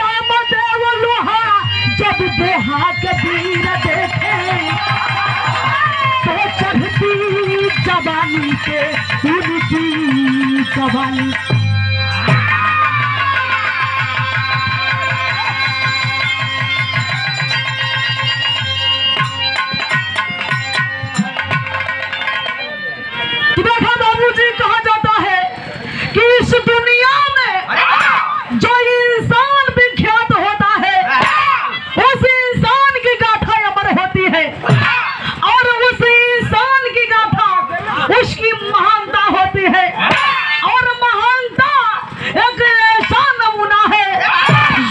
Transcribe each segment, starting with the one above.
रामदेव लोहा जब दोहा के वीर देखे तो चढ़ती जवानी के उनकी जवानी। देखा बाबूजी, कहा जाता है कि इस दुनिया में जो इंसान विख्यात होता है उस इंसान की गाथा अमर होती है और उस इंसान की गाथा उसकी महानता होती है और महानता एक ऐसा नमूना है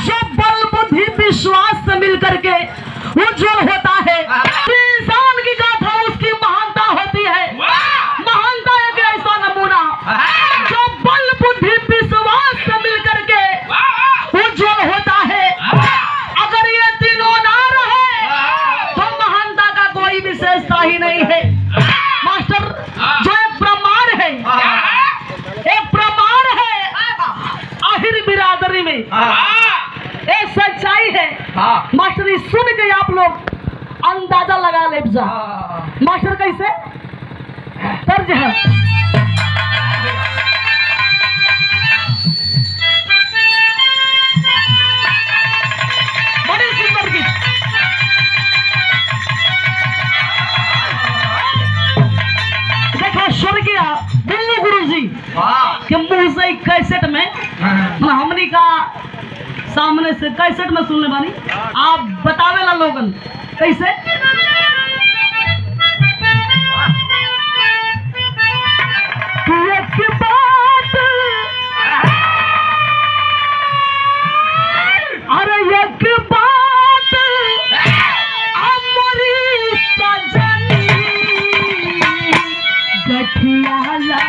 जो बल बुद्धि विश्वास से मिलकर के उज्जवल होता है। इंसान की गाथा उसकी महानता होती है। महानता एक ऐसा नमूना जो बल बुद्धि विश्वास से मिलकर के उज्जवल होता है। अगर ये तीनों ना रहे तो महानता का कोई विशेषता ही नहीं है। मास्टर, जो एक प्रमाण है, एक प्रमाण है आखिर बिरादरी में, एक सच्चाई है। मास्टर, ये सुन के आप लोग अंदाजा लगा ले। मास्टर कैसे तर्ज है? बड़ी सुंदर गीत। देखो स्वर्गीय बिल्लू गुरुजी के मुंह से कैसेट में हमनी का सामने से कैसेट में सुनने वाली आप बतावेला लोगन कैसे। एक बात, अरे एक बात हमारी सजनी गठियाला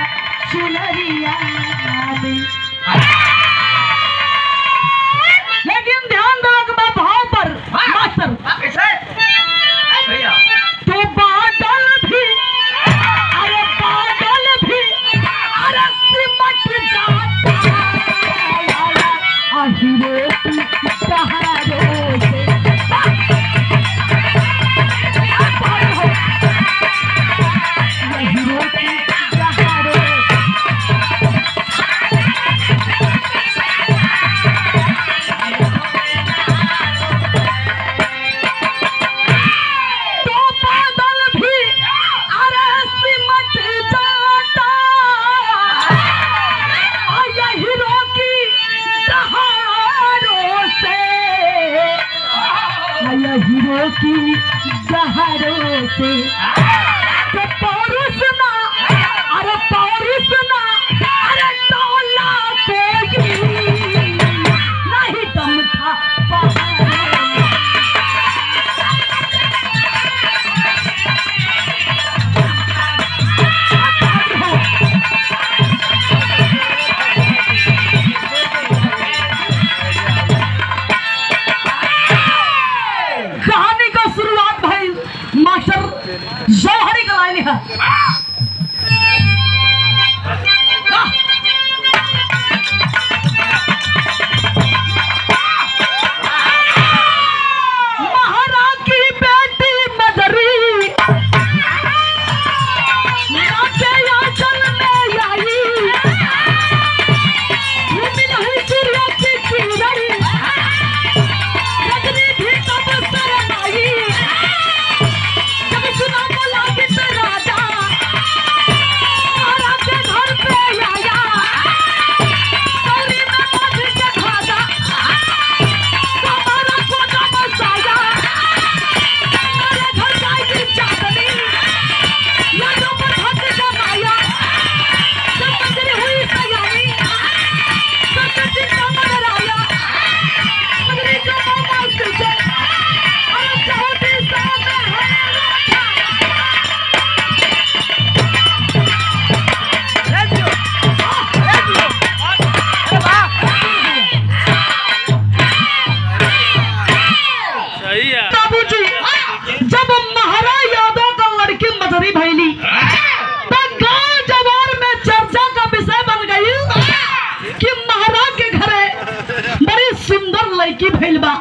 सुनरिया। लेकिन ध्यान रखना भाव पर मास्टर, तो बादल भी, अरे बादल भी, अरे सिमट जाता आहिरे सहारों से। हीरो की जहरों से तो पौरुषना, अरे पौरुषना, अरे तौला कोई नहीं दम था। कहानी का शुरुआत भाई मास्टर जौहर लड़की भइल बा,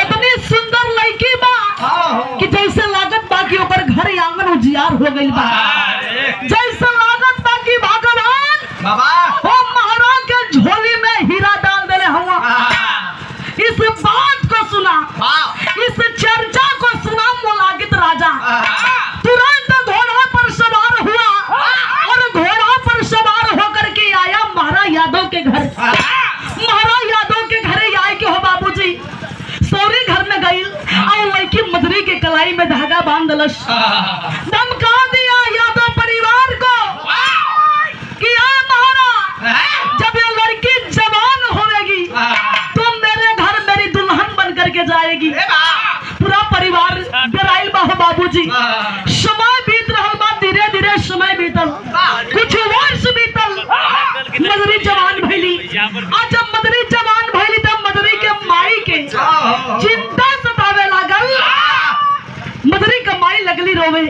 इतनी सुंदर लड़की बा कि जैसे लागत बा कि ओकर घर आंगन उजियार हो गइल बा, जैसे लागत बा कि भगवान बाबा ओ महाराज के झोली में हीरा डाल देले हुआ। इस बात को सुना, इस चर्चा को सुना मोलागित राजा तुरंत घोड़ा पर सवार हुआ और घोड़ा पर सवार होकर के आया महाराज यादव के घर। महाराज यादव के घरे आए के हो बाबूजी, सौरी घर में गई और लड़की मदरी के कलाई में धागा बांध दलस, धमका दिया यादव परिवार को कि महाराज जब ये लड़की जवान होगी तो मेरे घर मेरी दुल्हन बन करके जाएगी। पूरा परिवार डराइल बा हो बाबूजी। समय बीत रहा बा, धीरे धीरे समय बीतल, कुछ वर्ष बीतल, मदरी जवान भैली। आज जब मदरी जवान भैली तब मदरी के माई के चिंता सतावे लागल। मदरी का माई लगली रोवे,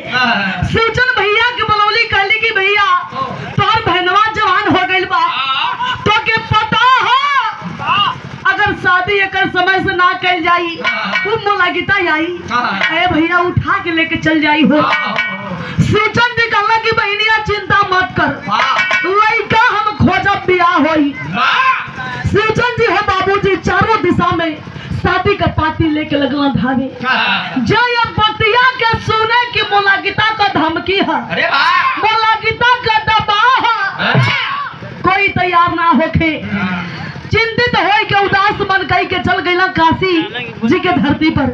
शिवचंद भैया के बनौली कहली कि भैया तोहर बहनवा जवान हो गइल बा, तो के पता हो अगर शादी एक समय से ना कल जाई वो मोलागिता आई, अरे भैया उठा के लेके चल जाई हो। शिवचंद जी कहला कि बहनिया चिंता मत कर, लड़का हम खोजब बियाह होई। शिवचंद जी हो बाबूजी चारों दिशा में शादी का पार्टी लेके लगला धागे। जय बतिया के सुने की मोलागिता का धमकी है, मोलागिता का दबाव है, कोई तैयार ना होके चिंतित हो के उदास मन कही के चल गई काशी जी के धरती पर।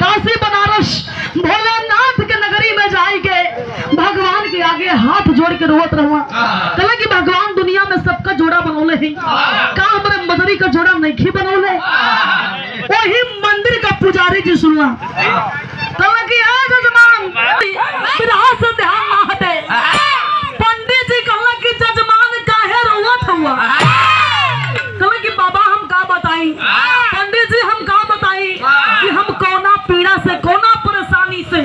काशी बनारस भोलेनाथ के नगरी में जाएंगे, भगवान के आगे हाथ जोड़ के रोवत रहुआ, कहला कि भगवान दुनिया में सबका जोड़ा बनौले हैं, का हमारे मदरी का जोड़ा नहीं बनौले। वही मंदिर का पुजारी जी सुनला, कहला कि जजमान से ध्यान ना हटे। पंडित जी कहला कि जजमान काहे रोवत हुआ, कहला कि बाबा हम का बताई, पंडित जी हम का बताई कि हम कोना पीड़ा से कोना परेशानी से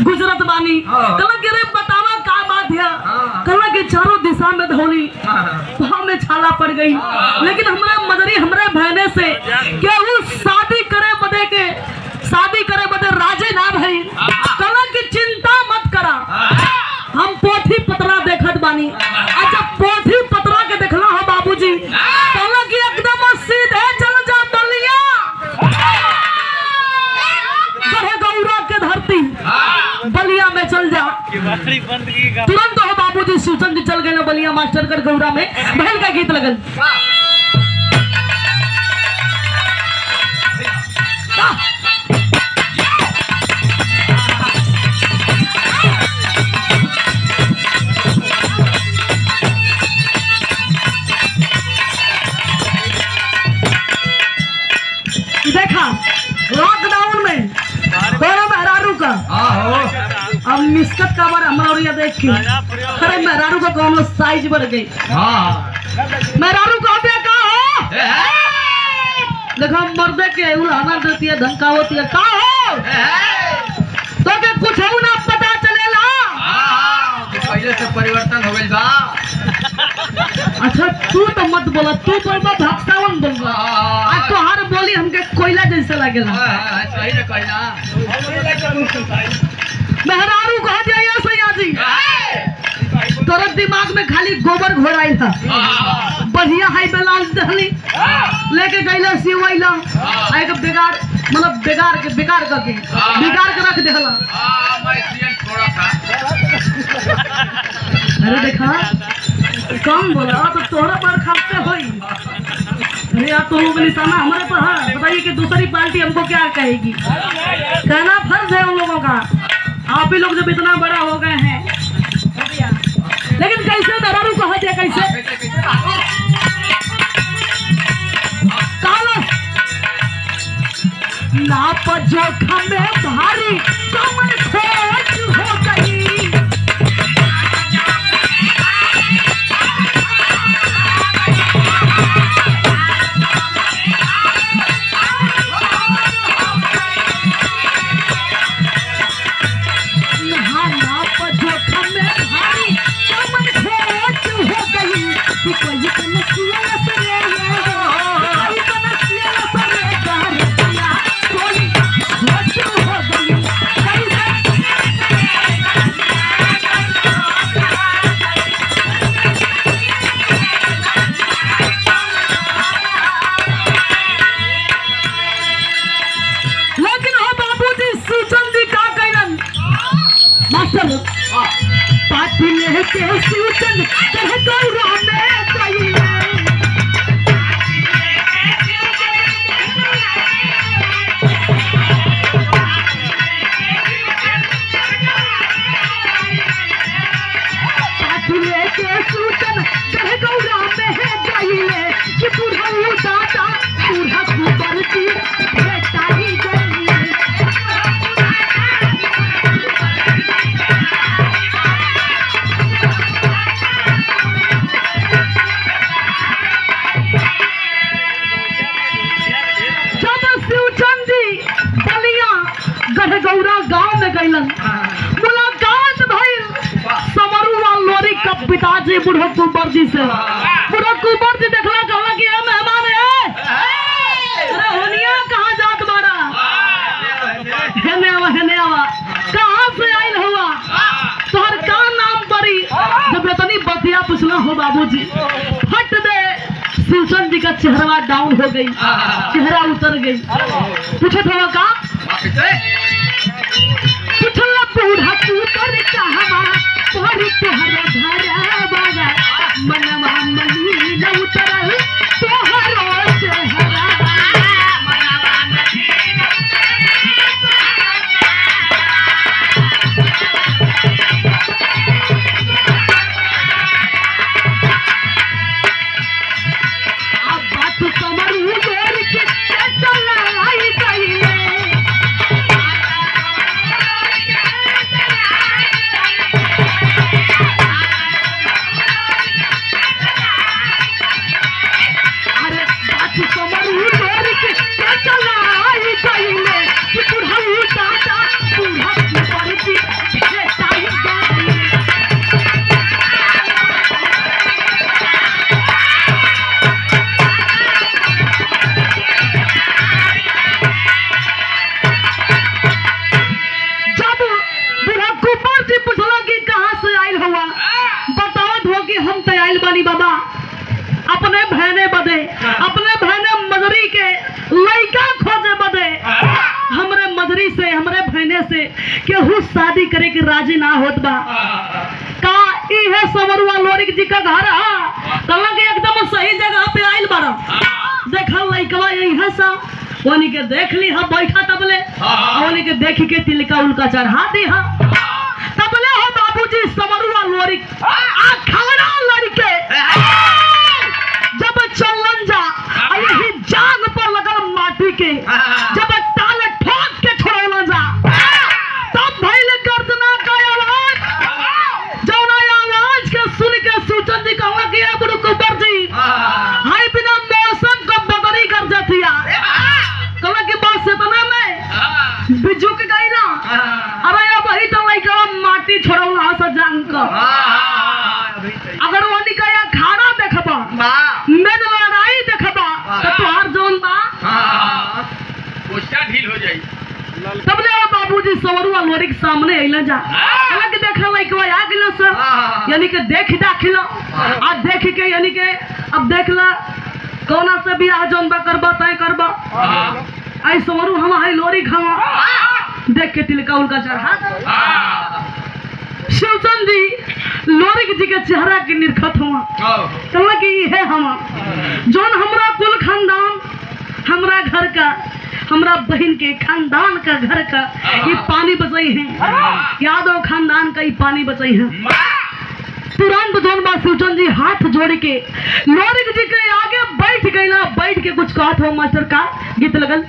गुजरत बानी। कहला कि रे बतावा का बात है, कहला कि चारों दिशा में धोली वहां में छाला पड़ गई, लेकिन हमारे मदरी हमारे बहने से क्या वो शादी करे बदे राजे ना भई। कहला कि चिंता मत करा, हम पोथी पतरा देखत बानी। अच्छा पोथी पतरा के देखला हो बाबूजी, कहला कि एकदम सीधे चल जा बलिया, गढ़े गौरा के धरती बलिया में चल जा। तुरंत हो बाबूजी शिवचंद जी चल गए ना बलिया मास्टर कर गौरा में, बहन का गीत लगल। देखा लॉकडाउन में दोनों मेहरारू का अब मिस्कत का बार हमारा देख के अरे मेहरारू का कौन साइज बढ़ गई। मेहरारू का देखा हो देखो मर्दे के उलाना देती है, धमकावती है, का हो तो के कुछ हो ना पता चलेला, पहले से परिवर्तन हो गइल बा। अच्छा तू तो मत बोला, तू बोलबा भक्सावन बोलबा, आज तो हर बोली हमके कोयला जैसे लागेला। सही रे कहना, मेहरारू कह दिया सैया जी, तोरा दिमाग में खाली गोबर घोराइल है, बढ़िया हाई बैलेंस दहली लेके गइला सिवैला, एक बेकार मतलब बेकार करके रख देहला। मैं सीएन छोड़ा था। अरे देखा कम बोला तो तोरा पर खाते होई। अरे आप तो लोग निशाना हमारे पर है, बताइए कि दूसरी पार्टी हमको क्या कहेगी, कहना फर्ज है उन लोगों का। आप ही लोग जब इतना बड़ा हो गए हैं, लेकिन कैसे दरारू कहा दिया, कैसे नाप जोखम में भारी कमर खोज हो गई। कोई गौरा में गईले के सूचन गढ़ गौरा में गईले कि बुढ़ऊ दादा बूढ़ा कुबर की बेटाई गईले जब शिवचंद जी बलिया गढ़ गौरा गांव में गईलन मुलाकात भइल समरुआ लोरी का पिताजी बुढ़ो कुंवर जी से। बुढ़ो कुंवर जी देखला कहला कि ए मेहमान है अरे होनिया कहां जात बारा हेने आवा कहां से आइल हुआ तोहर का नाम पड़ी जब इतनी बतिया पूछला हो बाबूजी फट दे शिवचंद जी का चेहरा डाउन हो गई चेहरा उतर गई पूछत हुआ का पूछला बूढ़ा कुंवर कहवा तोहर तोहरा धरा बाबा मनवा मनी न उतरल तोहरो चेहरा मनवा मनी न अब बात समरू गोर के चला आई गईले बाबा अपने बहने बदे अपने बहने मजरी के लड़का खोजे बदे हमरे मजरी से हमरे बहने से केहू शादी करे के राजी ना होत बा का इहे समरुआ लोरी जी का घर तला के एकदम सही जगह पे आइल बारा देखा लड़कवा यही सा ओनी के देख ली हम बैठा तबले ओनी के देख के तिलका उनका चढ़ा दी तबले हो बाबूजी समरुआ लोरी अखाड़ा लड़के जब चलन जा यही जान पर लगल माटी के जब ताले ठोक के छोड़ना जा तब भइल गर्दना का आवाज जौन आवाज के सुन के सूचन जी कहला कि ए बुढ़ कुंवर जी हाय बिना मौसम को बदरी कर जतिया कहला कि बस इतना में बिजुक गई ना अरे अब वही तो लइका माटी छोड़ौला सा जान का अगर वो निकाया खाना देखबा मेन लड़ाई देखबा तो तोहार जोन बा उसका ढील हो जाई तबले बाबूजी समरुआ लोरी के सामने आइला जा अलग देखा लइकवा आ गेला सर यानी कि देख दाखिला आ देख के यानी के अब देखला कौना से बियाह जोन बा करबा तय करबा आई समरु हम हाई लोरी खावा देख के तिलका उनका चढ़ा शिवचंद जी लोरी जी के चेहरा के निरखत हुआ कहला कि ये हम जोन हमरा कुल खानदान हमरा घर का हमरा बहन के खानदान का घर का ये पानी बचाई है यादव खानदान का ये पानी बचाई है तुरंत जोन बा शिवचंद जी हाथ जोड़ के लोरी जी के आगे बैठ गई ना बैठ के कुछ कहत हो मास्टर का गीत लगल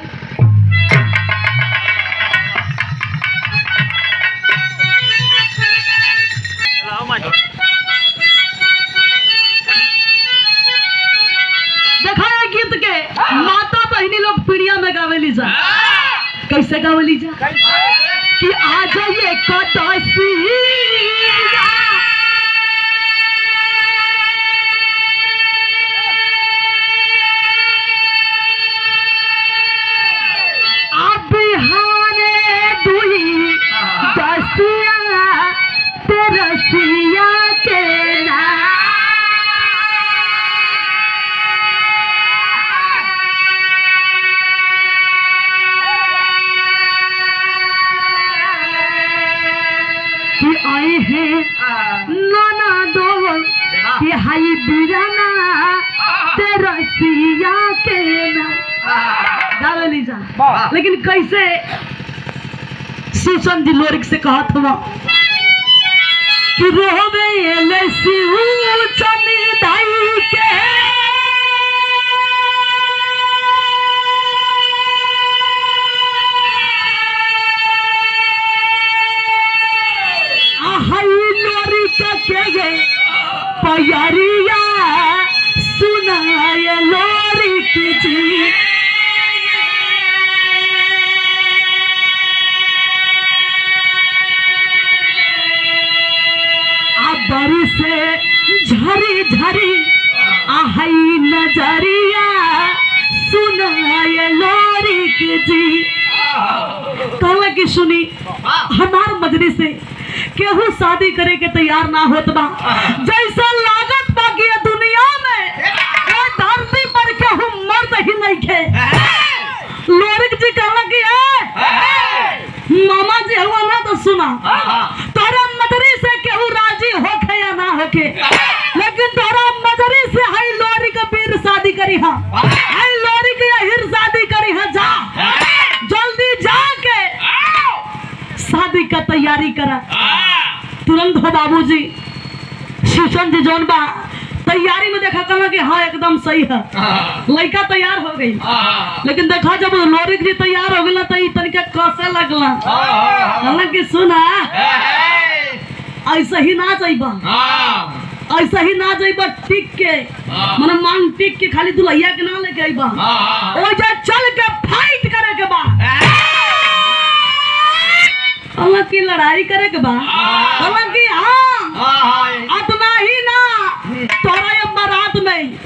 देखा है गीत के माता बहनी लोग पीढ़िया में गावेली जा कैसे गावेली जा कि आ जाइए कटासी ली जा। लेकिन कैसे सुसन जी लोरिक से कहत हुआ कि रोवे ले शिव चनी दाई के पयरिया सुनाए लोरिक जी बरी से झरी झरी आहई नजरिया सुनाए लोरिक जी। कहला कि सुनी हमार मजरी से केहू शादी करे के तैयार ना होत बा। जैसा लागत बा कि दुनिया में ये धरती पर केहू मर्द ही नहीं खे। लोरिक जी कहला कि मामा जी हुआ ना तो सुना तोरा मजरी से केहू राजी होखे या ना होखे, लेकिन तोरा मजरी से हई लोरिक बीर शादी करी हा, हई लोरिक यही शादी करी हा। जा जल्दी जाके शादी का तैयारी करा। तुरंत हो बाबूजी सुसन जी जौन बा तैयारी में देखा कहला कि हाँ एकदम सही है, लड़का तैयार हो गई। लेकिन देखा जब लोरिक जी तैयार हो गया तो तनिका कसे लगला। कहला कि सुना ऐसे ही ना जाइबा, ऐसे ही ना जाइबा टिक के मन मांग टिक के खाली दुल्हैया के ना लेके आइबा, ओ जा चल के फाइट करे के बा। कहला कि लड़ाई करे के बा। कहला कि हाँ इतना ही ना तोरा ये बारात में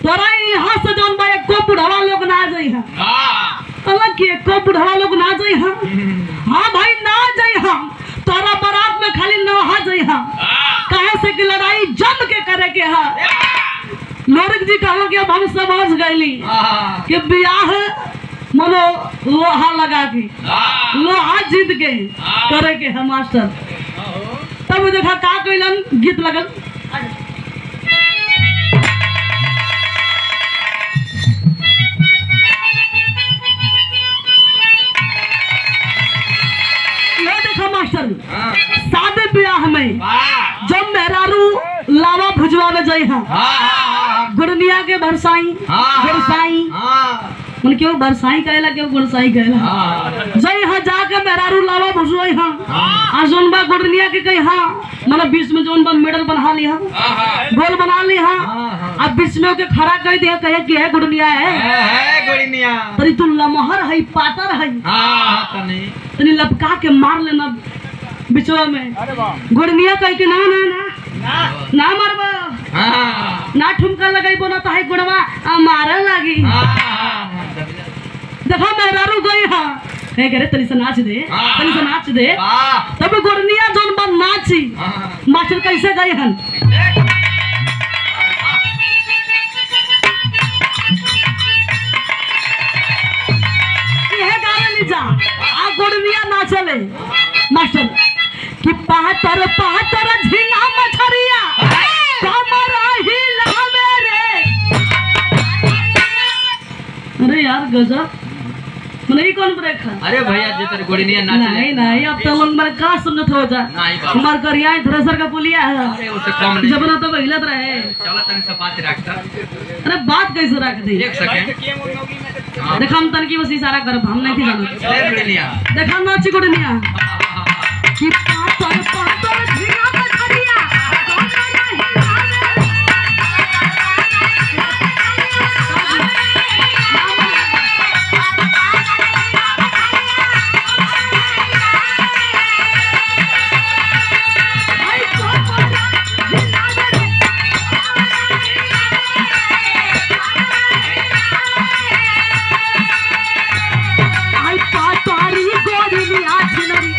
तोरा यहाँ से जौन बा एको बुढ़वा लोग ना जाई है। कहला कि एको बुढ़वा लोग ना जाई है। हाँ भाई ना जाई हम तोरा बारात में खाली नहा जाई हम, कहे से कि लड़ाई जम के करे के है। लोरिक जी कहला कि अब हम समझ गईली कि ब्याह मनो लोहा लगा के लोहा जीत के करे के है मास्टर। तब देखा का कैलन गीत लगल। ये देखा मास्टर शादी ब्याह में जब मेहरारू लावा भुजवा में जाई है गुड़निया के बरसाई मन क्यों बरसाई कहला क्यों गुड़साई कहला। जय हाँ जाके मेहरारू लावा भुजवाई हाँ आ जोन बा गुड़निया के कही हाँ मतलब बीच में जोन बा मेडल बना ली हाँ गोल बना ली हाँ अब बीच में के खड़ा कर दिया कहे कि है गुड़निया है गुड़निया तरी तू लमहर है पातर है तनी लपका के मार लेना बिचवा में। गुड़निया कह के ना ना ना ना मारबो ना ठुमका लगाइबो ना तो है गुड़वा मारे लागी। देखो मेहरारू गई हाँ है करे तनी से नाच दे तब गुड़निया जोन बन नाची मास्टर कैसे गई हन। यह गाना ली जा आ गुड़निया नाचले मास्टर कि पातर पातर झिंगा मछरिया कमरा हिलावे रे। अरे यार गजब नहीं कौन ब्रेक है। अरे भैया जी तेरे गुड़निया नाच नहीं अब तो लोग मेरे का सुनत हो जा हमार करिया थ्रेसर का पुलिया है। अरे उससे कम नहीं जब ना तो हिलत रहे। चलो तन से बात रखता। अरे बात कैसे रख दी एक सेकंड देखा हम तन की बस इशारा कर हम नहीं थी जानो गुड़निया देखा नाची गुड़निया कि पातर पातर झिंगा मछरिया कमरा हिलावे आई पातारी गोरी आछनरी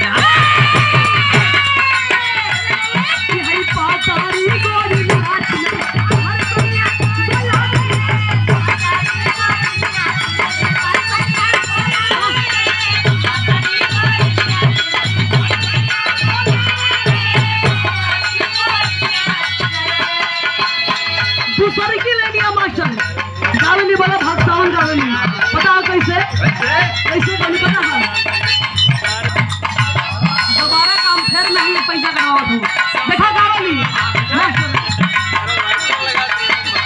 कैसे बनी पता है दोबारा काम फिर नहीं पैसा कमावत हूँ देखा गावली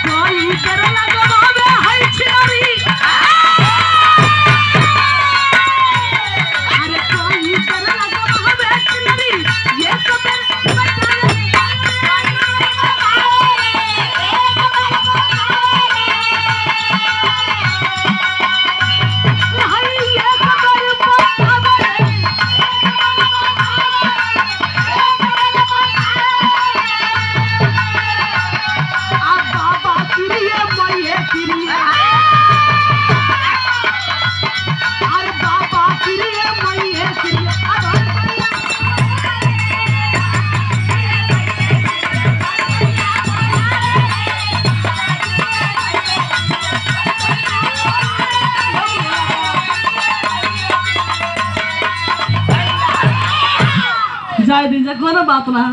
कोई कर लगवावे है छिनारी अरे कोई कर लगवावे छिनारी ये तो जाए दीजिए कोनो बात ना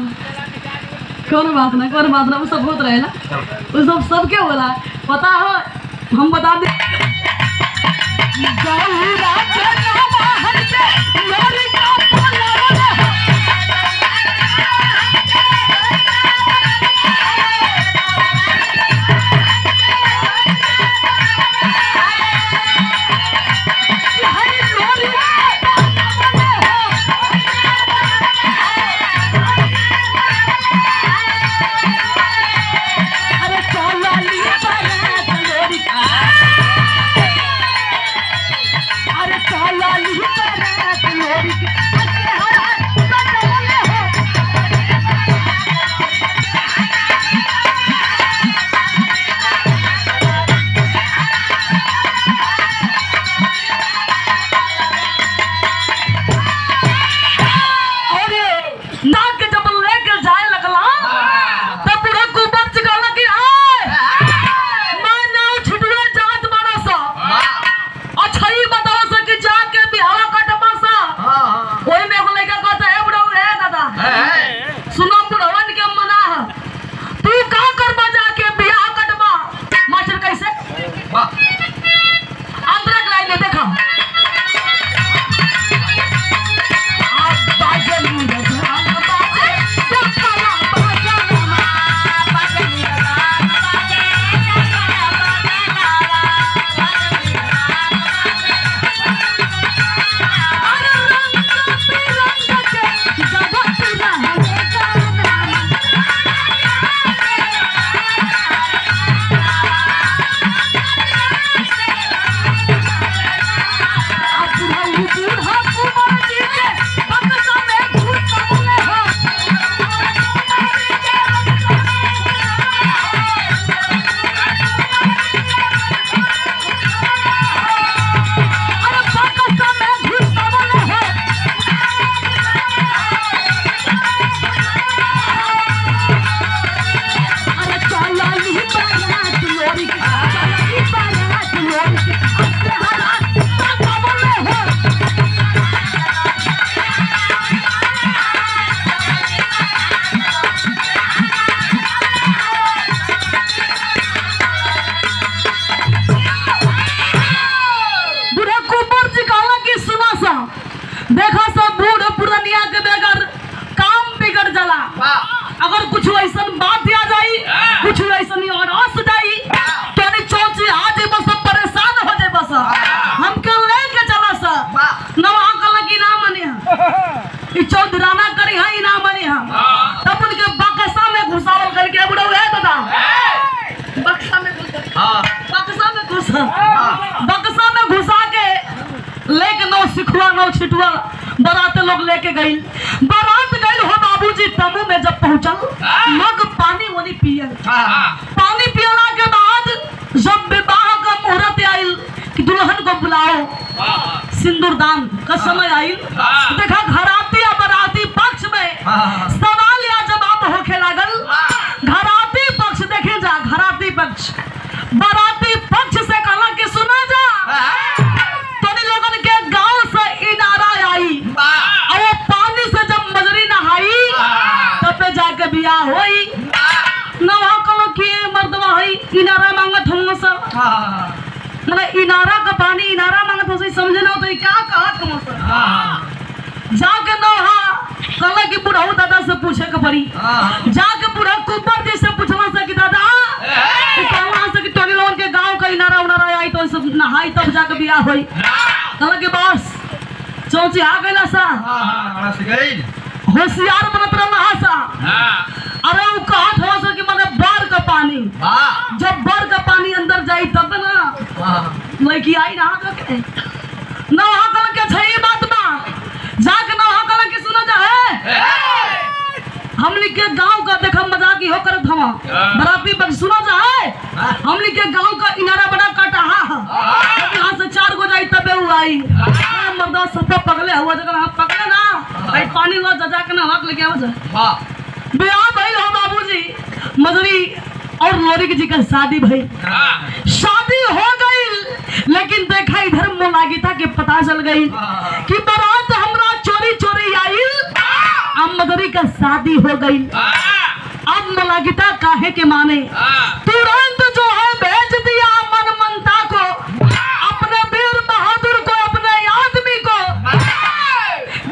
वो सब होत रहेला वो सब क्या बोला पता हो हम बता दे देखो सब बूढ़ पुरनिया के बगैर काम बिगड़ जाला अगर कुछ ऐसा बात आ जाई कुछ ऐसा और हंस जाई तो नहीं चौची आज बस परेशान हो जाए बस हमके लेके चला सा नवा कल की ना मने ई चौधराना करी है ना मने हम तब उनके बक्सा में घुसावल करके बुढ़ो है दादा बक्सा में घुसा के लेके नौ सिखुआ नौ छिटुआ बारात लोग लेके गई बारात गई हो बाबूजी तमू में जब पहुंचल लोग पानी वानी पियल पानी पियला के बाद जब विवाह का मुहूर्त आयल कि दुल्हन को बुलाओ सिंदूरदान का समय आयल देखा घराती या बाराती पक्ष में सवाल या जवाब होके लागल घराती पक्ष देखे जा घराती पक्ष बाराती पक्ष से कहला कि सुना जा बियाह होई नवा कलो के मर्दवा है इनारा मांगत हम सब मतलब इनारा का पानी इनारा मांगत हो पड़ी। जाके पूरा कुबर जैसे पूछना से कि दादा कहवा से कि तोरी लोगन के गांव का इनारा उनारा आई तो सब नहाई तब जाके बियाह होई। कहला कि बस चौची आ गइला सा होशियार बनत रहला सा। अरे वो कहत हो सर कि माने बाढ़ का पानी जब बाढ़ का पानी अंदर जाई तब ना लड़की आई ना के नहा कल के छई बात बा जाके नहा कल के सुना जा है हमनी के गांव का देखा मजाक ही हो करत हवा बराती बक सुना जा है हमनी के गांव का इनारा बड़ा कटाहा है यहां से 4 गो जाई तबे वो आई मर्दा सब पगले हुआ जगह हम पगले ना भाई पानी लो जा के नहा लेके आवा जा बियाह भइल हो बाबूजी मजरी और लोरिक जी का शादी भई। शादी हो गई लेकिन देखा इधर मोलागिता के पता चल गई कि बारात हमरा चोरी चोरी आई अब मदरी का शादी हो गई। अब मोलागिता काहे के माने तुरंत जो है भेज दिया मनमंता को अपने वीर बहादुर को अपने आदमी को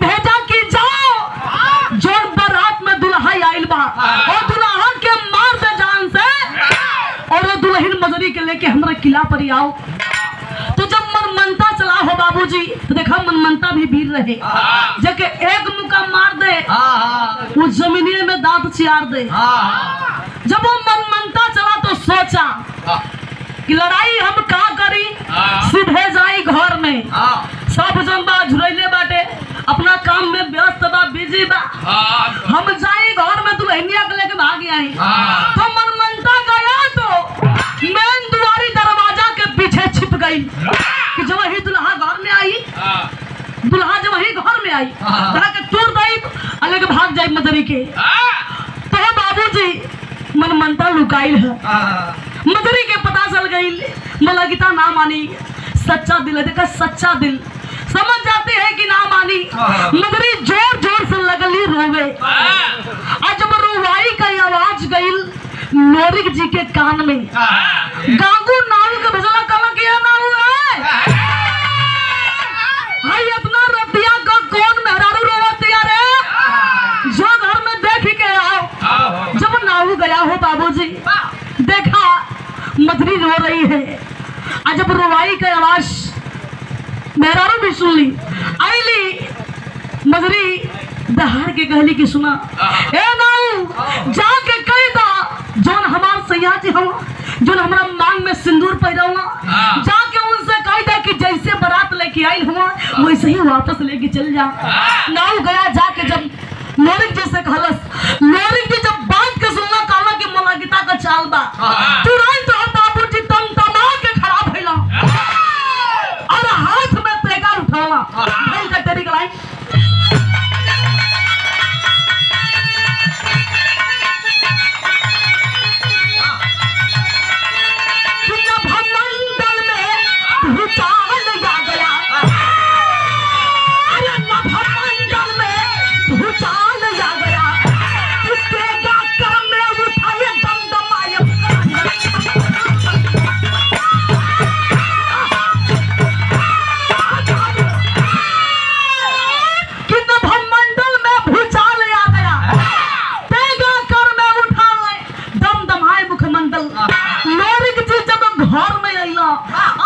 भेजा कि जाओ जो बारात में दुल्हा आइल बा और दुल्हा के मार दे जान से और वो दुल्हन मजरी के लेके हमरा किला पर आओ। तो जब मनमंता चला हो बाबूजी तो देखा मनमंता भी वीर रहे जबकि एक मुक्का मार दे वो जमीनिए में दांत चियार दे। जब वो मनमंता चला तो सोचा कि लड़ाई हम का करी सीधे जाई घर में सब जन बा झुरैले बाटे अपना काम में व्यस्त बा बिजी बा हम जाई घर में दुल्हनिया के लेके भाग आई। तो मनमंता गया तो मेन दुआरी दरवाजा के पीछे छिप गई कि जब वही दुल्हा घर में आई दुल्हा जब वही घर में आई तरह के तोड़ दई अलग भाग जाई मदरी के। तो बाबूजी मनमंता लुकाइल है मदरी के पता चल गई मोलागिता ना मानी सच्चा दिल है देखा सच्चा दिल समझ जाते हैं कि ना मानी मदरी जोर जोर से लगली रोवे। आज जब रुवाई का आवाज गई लोरिक जी के कान में गांगू नाल का भजला कला किया ना हुआ भाई अपना रतिया का कौन मेहरारू रोवती रे जो घर में देख के आओ। जब नाऊ गया हो बाबूजी देखा मदरी रो रही है आज जब रुवाई का आवाज मेहरारू भी सुन ली आईली मदरी दहाड़ के कहली कि सुना ए नाऊ जाके कह दा जोन हमार सैया जी हम जोन हमरा मांग में सिंदूर पहिरौला जाके उनसे कह दे कि जैसे बारात लेके आई हुआ वैसे ही वापस लेके चल जा। नाऊ गया जाके जब लोरिक जी से कहलस लोरिक जी जब बात के सुनना कहला कि मोलागिता का चाल बा तुरंत बाबूजी तमतमा के खड़ा भइला और हाथ में तेगा उठावा भाई का तेरी गलाई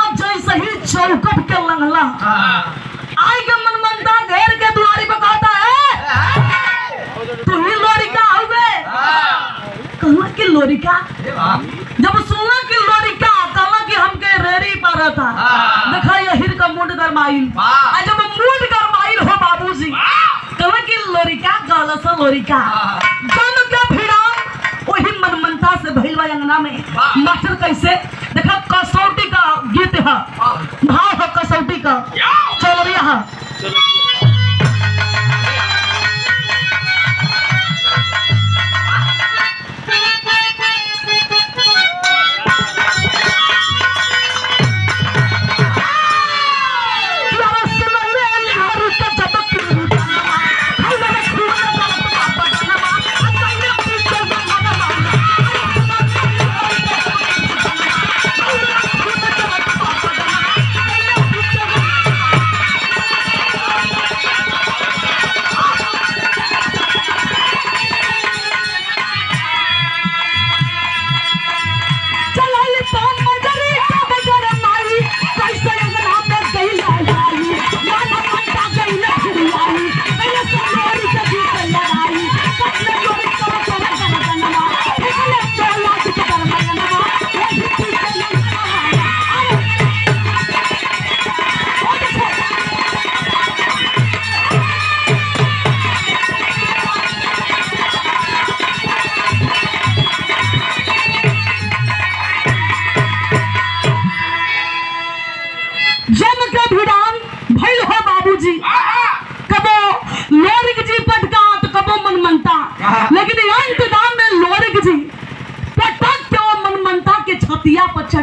चौकट के लंगला आई के मनमंता घेर के दुआरी पे कहता है तू ही लोरिका हुए कहला कि लोरिका जब सुनला कि लोरिका कहला कि हमके रेरी पर था देखा ये हिर का मुंड गरमाइल आ जब मुंड गरमाइल हो बाबूजी कहला कि लोरिका कहला सा लोरिका जन के भिड़ा वही मनमंता से भइलवा अंगना में मास्टर कैसे देखा कसौटी का गीत है भाव है कसौटी का चल रहा है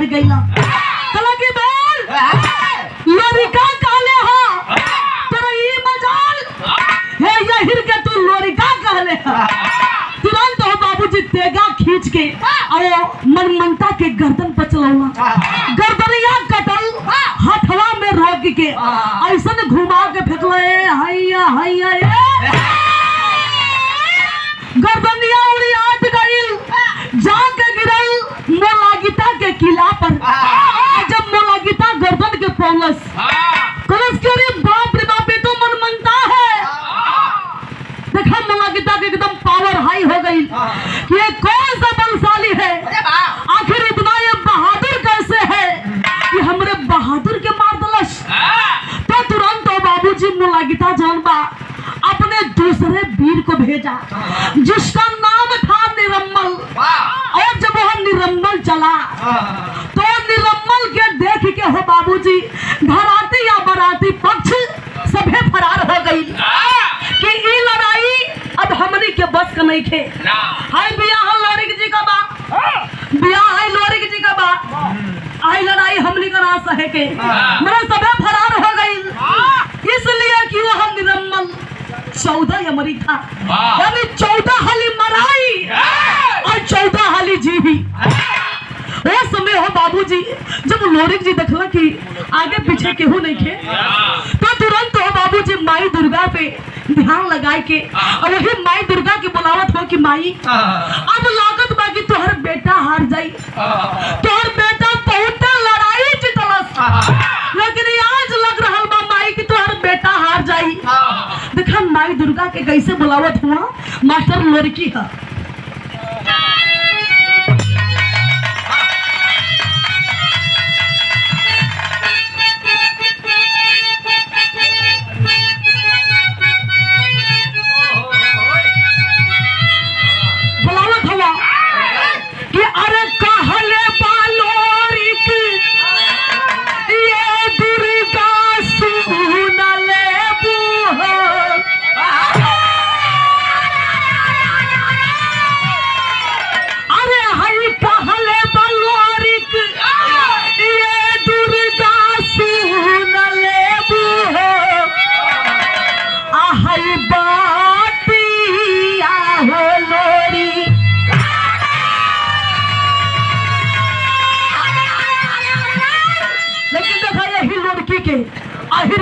हार गईला। कला की बोल लोरिका काले हो तेरा ये मजाल है यहिर के तू लोरिका कहले है। तुरंत हो बाबूजी तेगा खींच के और मनमंता के गर्दन पर चलौला, गर्दनिया कटल हथवा में रोक के ऐसा घुमा के फेंकले हैया हैया गर्दनिया उड़ी आट गई जाके गिरल मोलागिता के किला पर। जब मोलागिता गर्दन के पौलस कलश के रे बाप ये तो मनमंता है। देखा मोलागिता के एकदम पावर हाई हो गई कि ये कौन सा बलशाली है, आखिर इतना ये बहादुर कैसे है कि हमरे बहादुर के मार दलस। तो तुरंत बाबूजी मोलागिता जानबा अपने दूसरे वीर को भेजा जिसका नाम था निरम्मल। और जब वह निरम्मल चला तो निरम्मल के देख के हो बाबूजी घराती या बराती पक्ष सभे फरार हो गई कि ये लड़ाई अब हमनी के बस का नहीं थे। हाय बियाह लोरिक जी का बा, बियाह हाय लोरिक जी का बा, आई लड़ाई हमनी का ना सहे के मेरे सभे फरार हो गई। इसलिए कि वह निरम्मल 14 अमरी था, यानी 14 हाली मराई और 14 हाली जी भी। वो समय हो बाबूजी जब लोरिक जी देखला कि आगे पीछे केहू नहीं थे तो तुरंत हो बाबूजी माई दुर्गा पे ध्यान लगाए के और वही माई दुर्गा की बुलावत हो कि माई अब लागत बाकी तोहर बेटा हार जाई, तोहर बेटा बहुत लड़ाई जीतलस, लेकिन आज लग रहा बा माई कि तोहर बेटा हार जाई। देखा माई दुर्गा के कैसे बुलावत हुआ मास्टर लोरिकी है।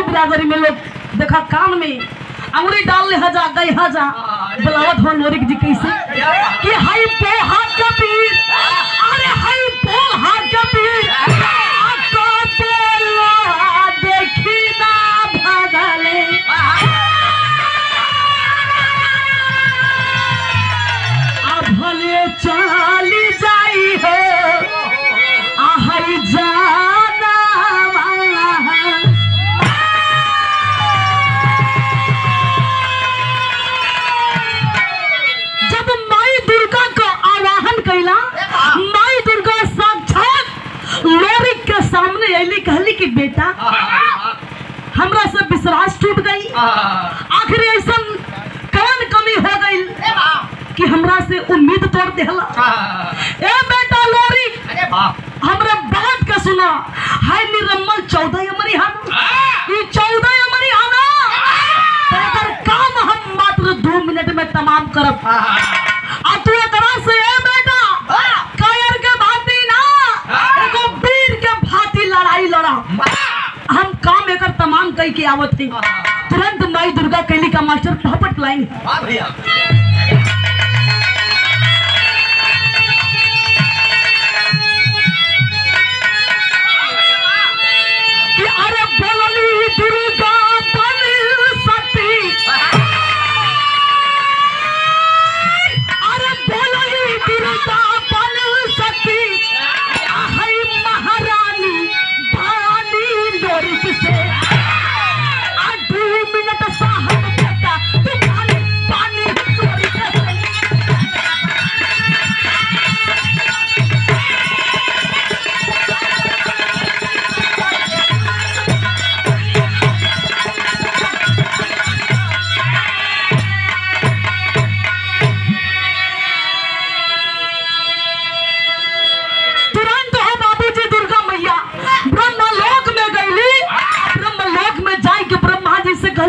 बिरादरी में लोग देखा कान में अंगुरी डाल ले हजा गई हजा बुलावत हो लोरिक जी कैसे कि हाय पोहा कबीर, अरे हाय पोहा कबीर आपको बोला देखी ना भागले। अब भले चली जाई हो आहई जाना माई दुर्गा साक्षात लोरिक के सामने अली कहली कि बेटा हमरा से विश्वास टूट गई, आखिर ऐसा कौन कमी हो गई कि हमरा से उम्मीद तोड़ देला। ए बेटा लोरिक हमरा बात का सुना, हाय निरम्मल 14 अमरी हाना, ये 14 अमरी हाना तेरा काम हम मात्र 2 मिनट में तमाम करब। आ तू एकरा से ए बेटा कायर के भांति ना एगो वीर के भांति लड़ाई लड़ा, हम काम एकर तमाम कई के आवत थी। तुरंत माई दुर्गा कैली का मास्टर पहपट लाइन कि अरे बोलली दुर्गा बन सती, अरे बोलली दुर्गा बन सती हाय महारानी बानी लोरिक से 2 मिनट साहब बेटा तू पानी पानी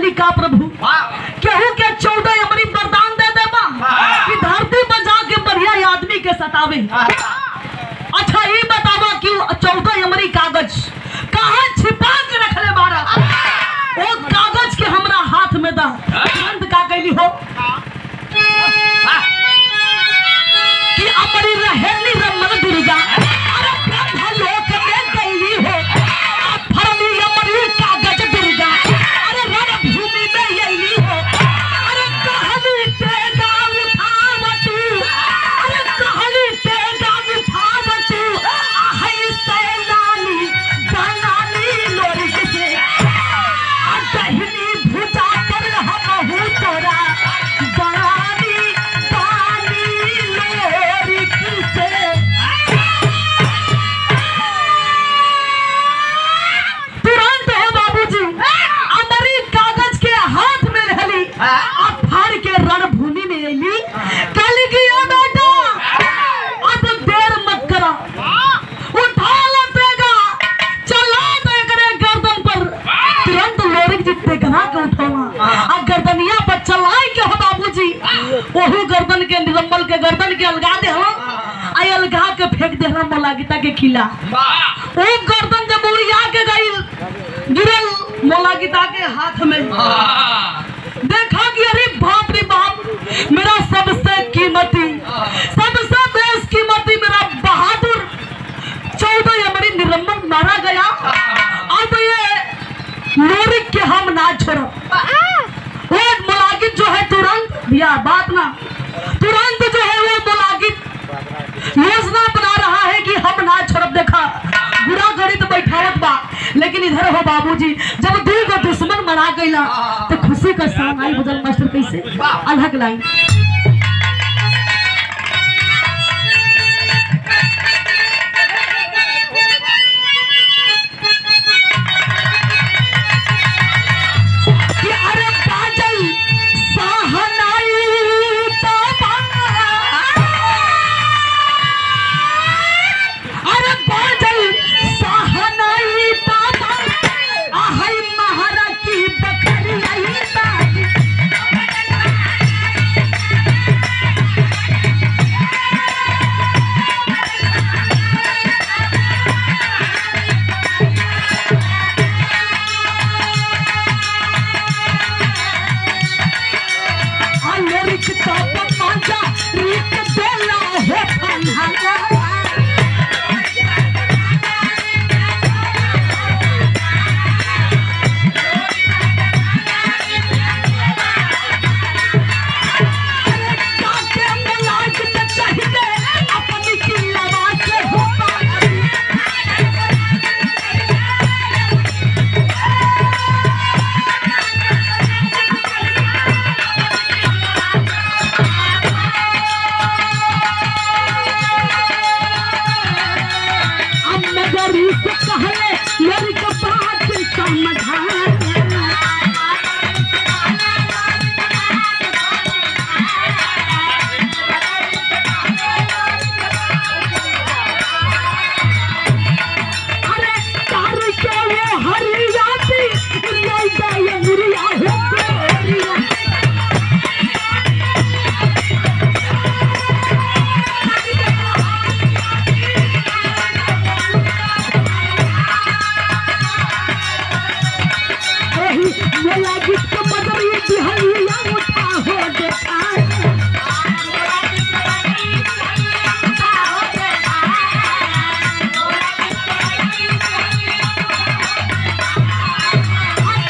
कहली का प्रभु केहू के 14 अमरी वरदान दे देबा कि धरती पर जाके बढ़िया आदमी के सतावे। अच्छा ये बतावा कि 14 अमरी कागज कहाँ छिपा के रखले बारा? वो कागज के हमरा हाथ में दा। तुरंत का कहली हो कि अमरी रहेली रमन दुर्गा। अरे ब्रह्म लोक में गईली हो फरली अमरी कागज दुर्गा। अरे रणभूमि में यही हो। अरे कहली तेगा उठावतू। अरे कहली तेगा उठावतू। आहई सैलानी बनानी लोरिक से। दहिनी भुजा पर हमहू तोरा बनानी बानी लोरिक से। तुरंत हो बाबूजी अमरी कागज के हाथ में रहली अब फाड़ के रणभूमि में अली। कहली कि ये बेटा अब देर मत करा, उठा लतेगा चला दे करे गर्दन पर। तुरंत लोरिक जी देखना के उठावा आ गर्दनिया पर चलाई के हो बाबूजी ओहू गर्दन के निरंबल के गर्दन के अलगा दे हो आई अलगा के फेंक दे हम मोलागिता के खिला। वो गर्दन जब उड़िया के गई गिरल मोलागिता के हाथ में। देखा कि अरे बाप रे बाप मेरा सबसे कीमती सबसे बेस्ट कीमती मेरा बहादुर 14 अमरी निरंबल मारा गया। अब ये लोरिक के हम ना छोड़ो। वो मोलागित जो है तुरंत या बात ना तुरंत जो है वो मोलागित योजना बना रहा है कि हम ना छोड़। देखा बुरा गणित बैठावत बा लेकिन इधर हो बाबूजी जब दू गो दुश्मन मरा गईला तो खुशी का संग आई बदल मास्टर कैसे अलग लाइन। कि अरे बाजल सहनाई तबा। अरे बाजल सहनाई तबा। आहई महारा की बकरियाई ताई। लोरिक तब मांझा रिक देला हो फन्हारा। काके मोलागित चाहिए अपनी किलवा से हो पारी। मगरी से कहले लोरिक बात समझा। अरे तार के वो हरियाती ले गए मुरिया हो गोरिया। मोलागित के मदरी बिहलिया उठा हो देखा।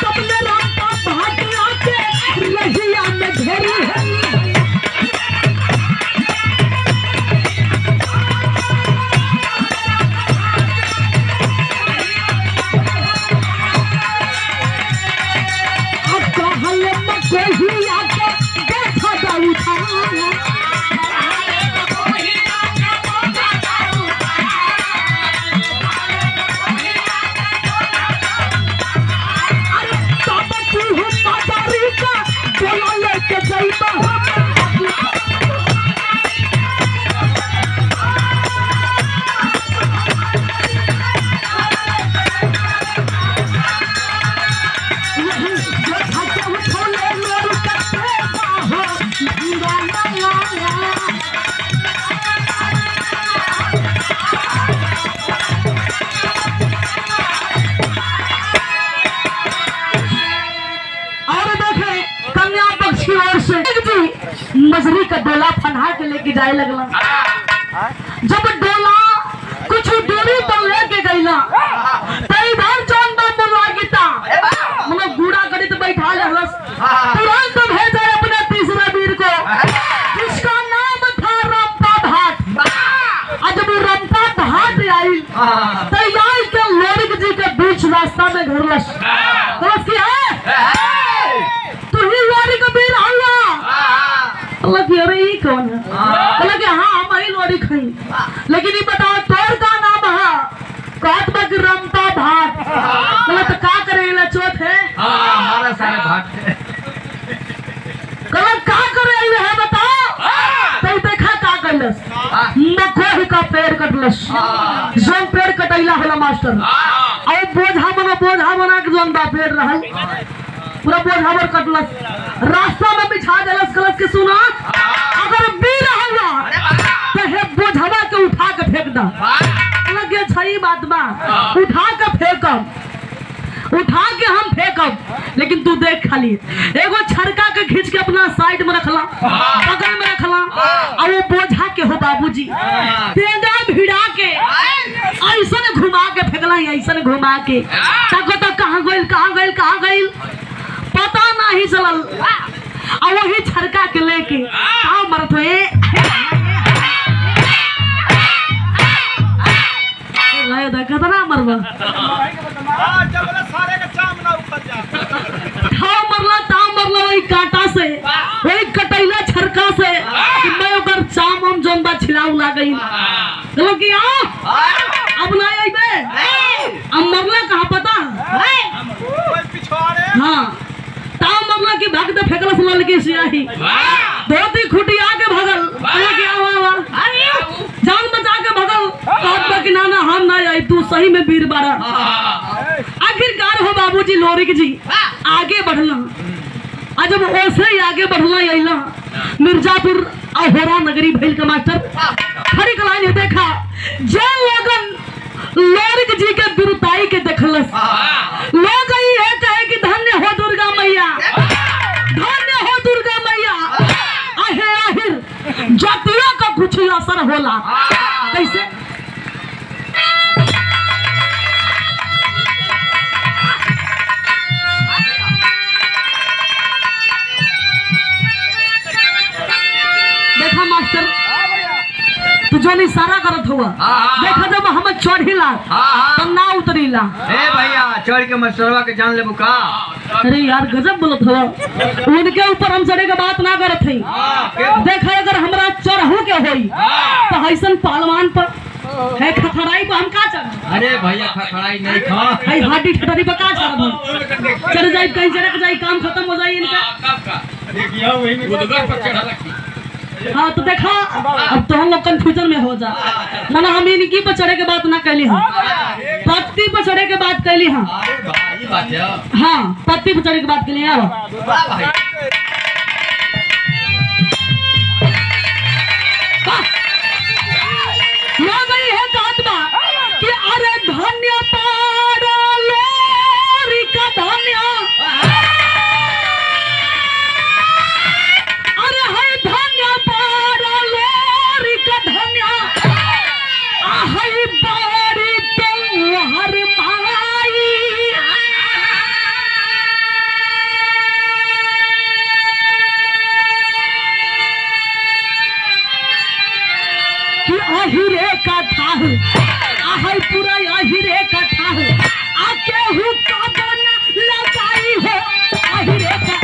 तब ने रास्ता भाग आके रहिया में घेरी है। कहले कोई आके देखा जा उठा। अरे तब तू बाजारी का बोला लेके जाइबा। मजरी का डोला फना के लेके जाए लगला। जब डोला कुछ दूरी पर लेके गईला तो इधर चौन बा बोला गीता मतलब बूढ़ा गणित बैठा ले तुरंत भेजा अपने तीसरा वीर को जिसका नाम था रंपा भाट। जब वो रंपा भाट आई तो आई के लोरिक जी के बीच रास्ता में घरलस तू ही लोरिक वीर हुआ। अल्लाह की अरे ये कौन है? अल्लाह के हाँ हम ही लोरिक हैं, लेकिन ये बताओ तोर का नाम है काट बग रंपा भाट। अल्लाह तो का करे इला चोट है हमारा सारे भाट कलर का करे इला है बताओ। तो देखा का करलस मकोह का पेड़ कटलस जोन पेड़ कटैला होला मास्टर और बोझा बना के जोन बा पेड़ रहल पूरा बोझा भर कटलस रास्ता में बिछा देलस कलस के सुना अगर बीर हुआ तो हे बोझवा के उठा के फेंक दा। लगे सही बात बा उठा के फेंकब उठा के हम फेंकब, लेकिन तू देख खाली एगो छड़का के खींच के अपना साइड में रखला बगल में रखला और वो बोझा के हो बाबूजी तेजा भिड़ा के ऐसा घुमा के फेंकला ऐसा घुमा के तको तो कहाँ गइल पता नहीं चलल और वही छड़का के लेके कहाँ मरत हुए कितना मरवा मरला वही कांटा से वही कटैला छड़का से मैं ओकर चाम हम जोन बा छिलाऊ ला गई चलो कि अब ना आइबे अब मरला कहाँ पता हाँ ताम मरला की भाग दे फेंकला सुना लगी सियाही धोती खुटिया के भगल जान बचा के भगल कहत कि नाना हम ना आई तू सही में वीर बारा। आखिरकार हो बाबूजी लोरिक जी आगे बढ़ला जब ओसे ही आगे बढ़ला अइला मिर्जापुर अहोरा नगरी भइल का मास्टर खड़ी कलाइन देखा जे लोगन लोरिक जी के बिरुताई के देखलस लोग ये कहे कि धन्य हो दुर्गा मैया धन्य हो दुर्गा मैया। आहिर जातियों का कुछ असर होला कैसे देखा मास्टर तू जो इशारा करत हुआ देखा जब हम चढ़ीला तब ना उतरीला ए भैया चढ़ के मास्टरवा के जान ले बुका। अरे यार गजब बोलत हुआ उनके ऊपर हम चढ़े के बात ना करत हई। देखा अगर हमरा चढ़हू के होई तो ऐसन पहलवान पर है खखड़ाई पर हम का चढ़। अरे भैया खखड़ाई नहीं खा भाई हाडी ठटरी पर का चढ़ चढ़ जाई कहीं चढ़ जाई काम खत्म हो जाई इनका देखिए वही में उधर पर चढ़ा रखी। हाँ तो देखा अब तो हम लोग कंफ्यूजन में हो जा माना हम इनकी पर चढ़े के बात ना कैली हम पत्ती पर चढ़े के बात कैली हम हाँ पत्ती पर चढ़े के बात कैली है कातबा कि अरे धन्य पारा लोरी का धन्य अरे है धन्य पारा लोरी का धन्य है बारी तो हर माई कि आहिरे का था आहै पूरा आहिरे का था आके हु का बना लगाई हो आहिरे का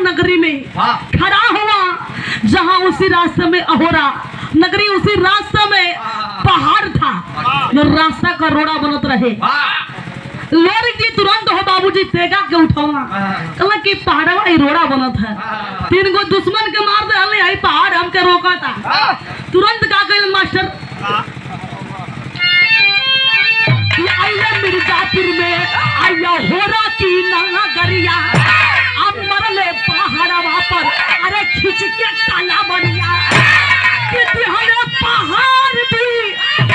नगरी में खड़ा हुआ जहां उसी रास्ते में अहोरा नगरी उसी रास्ते में पहाड़ था जो रास्ता का रोड़ा बनत रहे। लोरिक जी तुरंत हो बाबूजी तेगा के उठावा कहला कि पहाड़वा ही रोड़ा बनत है 3 गो दुश्मन के मार दे हले आई पहाड़ हमके रोका था। तुरंत का गए मास्टर कि आइया मिर्जापुर में आइया होरा की नगरिया अब मरले पहाड़वा पर अरे खींच के टाला बढ़िया कि दिहले पहाड़ भी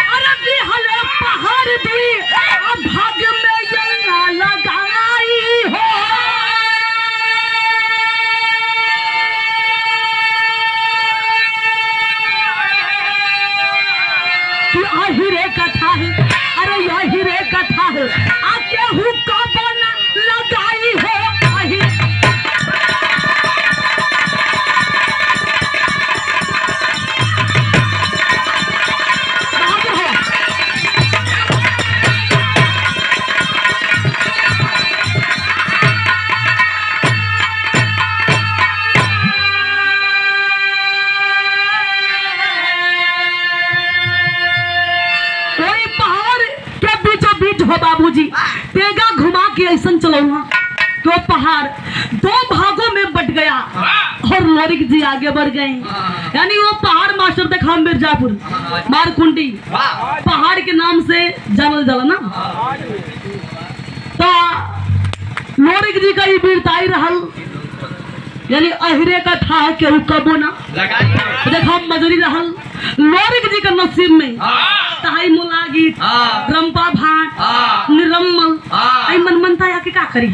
अरे दिहले पहाड़ भी अब भाग में ये लगाई हो कि आहिरे कथा है अरे यही रे कथा है आके हुक्का बना लगाई हो आहिर हो बाबूजी तेगा घुमा के ऐसा चलौना तो पहाड़ दो भागों में बट गया और लोरिक जी आगे बढ़ गए यानी वो पहाड़ मास्टर देखा मिर्जापुर मारकुंडी पहाड़ के नाम से जानल जाला ना तो लोरिक जी का ये वीरताई रहल यानी अहिरे का था केहू कबो ना देखा मजरी रहल लोरिक जी का नसीब में ताई मुलागित रंपा भाट निरम्मल आई मनमनता आके का करी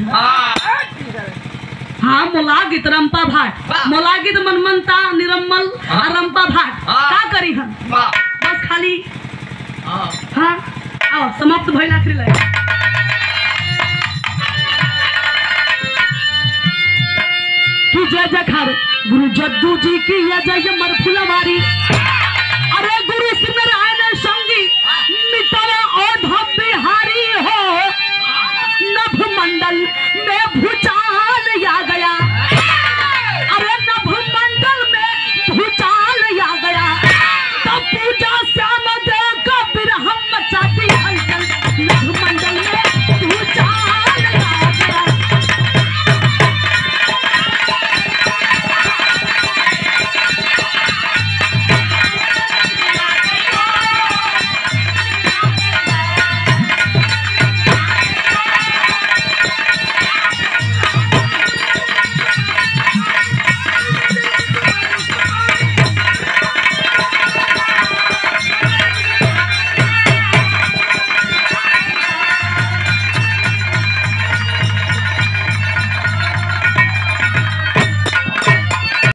हाँ मुलागित रंपा भाट मुलागित मनमनता निरम्मल और रंपा भाट का करी हम बस खाली हाँ आओ समाप्त भइल आखिरी लाइन कि जय जयकार गुरु जद्दू जी की जय जय मरफुलवारी अरे गुरु